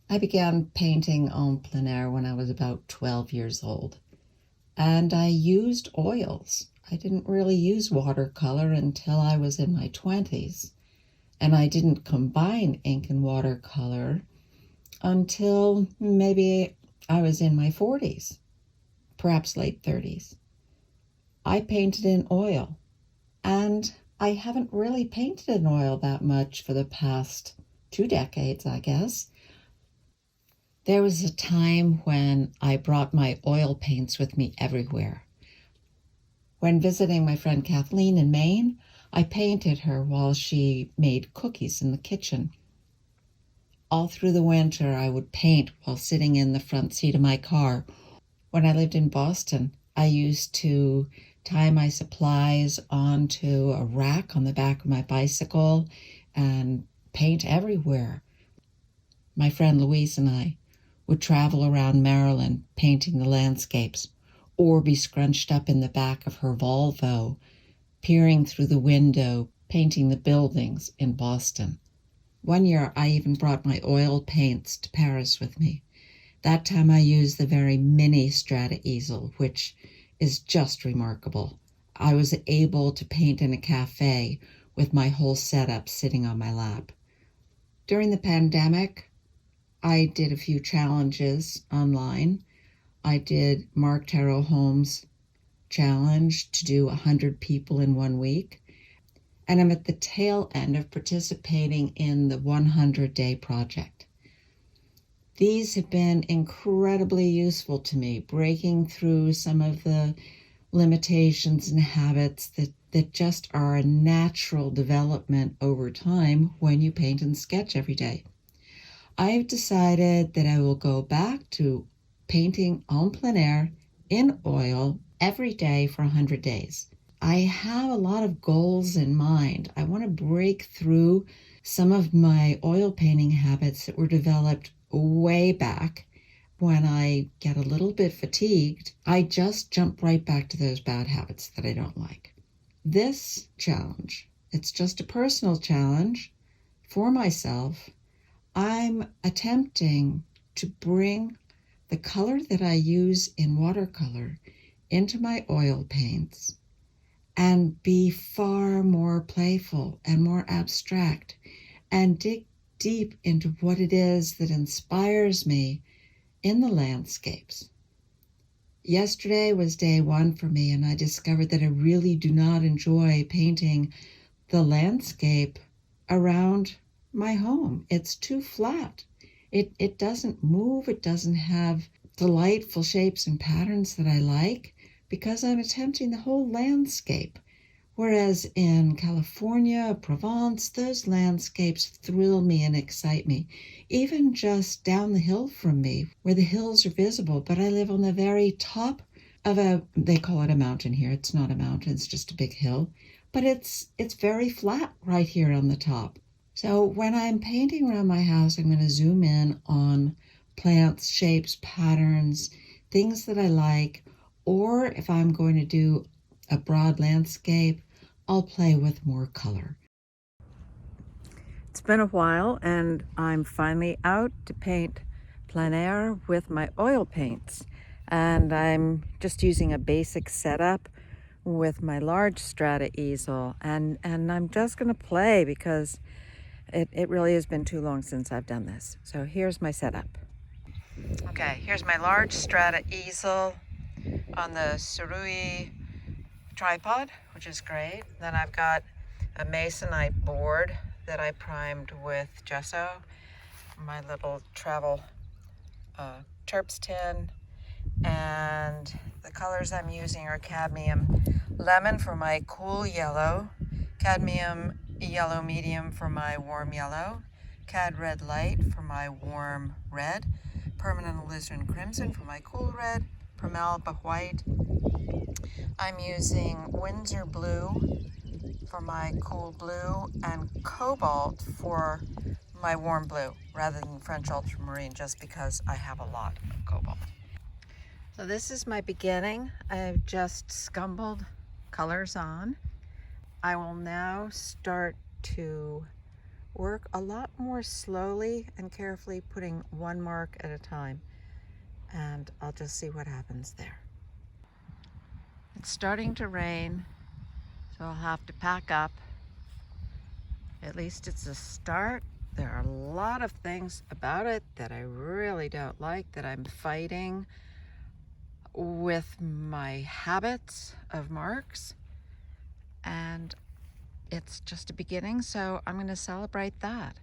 I began painting en plein air when I was about 12 years old, and I used oils. I didn't really use watercolor until I was in my 20s, and I didn't combine ink and watercolor until maybe I was in my 40s, perhaps late 30s. I painted in oil, and I haven't really painted in oil that much for the past 2 decades, I guess. There was a time when I brought my oil paints with me everywhere. When visiting my friend Kathleen in Maine, I painted her while she made cookies in the kitchen. All through the winter, I would paint while sitting in the front seat of my car. When I lived in Boston, I used to tie my supplies onto a rack on the back of my bicycle and paint everywhere. My friend Louise and I would travel around Maryland painting the landscapes, or be scrunched up in the back of her Volvo, peering through the window, painting the buildings in Boston. One year I even brought my oil paints to Paris with me. That time I used the very mini Strata easel, which is just remarkable. I was able to paint in a cafe with my whole setup sitting on my lap. During the pandemic, I did a few challenges online. I did Mark Tarot Holmes' challenge to do 100 people in 1 week. And I'm at the tail end of participating in the 100-day project. These have been incredibly useful to me, breaking through some of the limitations and habits that just are a natural development over time when you paint and sketch every day. I've decided that I will go back to painting en plein air in oil every day for 100 days. I have a lot of goals in mind. I want to break through some of my oil painting habits that were developed way back. When I get a little bit fatigued, I just jump right back to those bad habits that I don't like. This challenge, it's just a personal challenge for myself. I'm attempting to bring the color that I use in watercolor into my oil paints and be far more playful and more abstract and dig deep into what it is that inspires me in the landscapes. Yesterday was day one for me, and I discovered that I really do not enjoy painting the landscape around my home. It's too flat. It doesn't move. It doesn't have delightful shapes and patterns that I like because I'm attempting the whole landscape. Whereas in California, Provence, those landscapes thrill me and excite me. Even just down the hill from me, where the hills are visible, but I live on the very top of they call it a mountain here. It's not a mountain, it's just a big hill. But it's very flat right here on the top. So when I'm painting around my house, I'm going to zoom in on plants, shapes, patterns, things that I like. Or if I'm going to do a broad landscape, I'll play with more color. It's been a while, and I'm finally out to paint plein air with my oil paints. And I'm just using a basic setup with my large Strata easel. And I'm just going to play because it really has been too long since I've done this. So here's my setup. Okay, here's my large Strata easel on the Surui tripod, which is great. Then I've got a masonite board that I primed with gesso, my little travel Terps tin, and the colors I'm using are cadmium lemon for my cool yellow, cadmium yellow medium for my warm yellow, cad red light for my warm red, permanent alizarin crimson for my cool red, permalba white. I'm using Windsor blue for my cool blue and cobalt for my warm blue rather than French ultramarine, just because I have a lot of cobalt. So this is my beginning. I've just scumbled colors on. I will now start to work a lot more slowly and carefully, putting one mark at a time. And I'll just see what happens there. It's starting to rain, so I'll have to pack up. At least it's a start. There are a lot of things about it that I really don't like, that I'm fighting with my habits of marks. And it's just a beginning, so I'm going to celebrate that.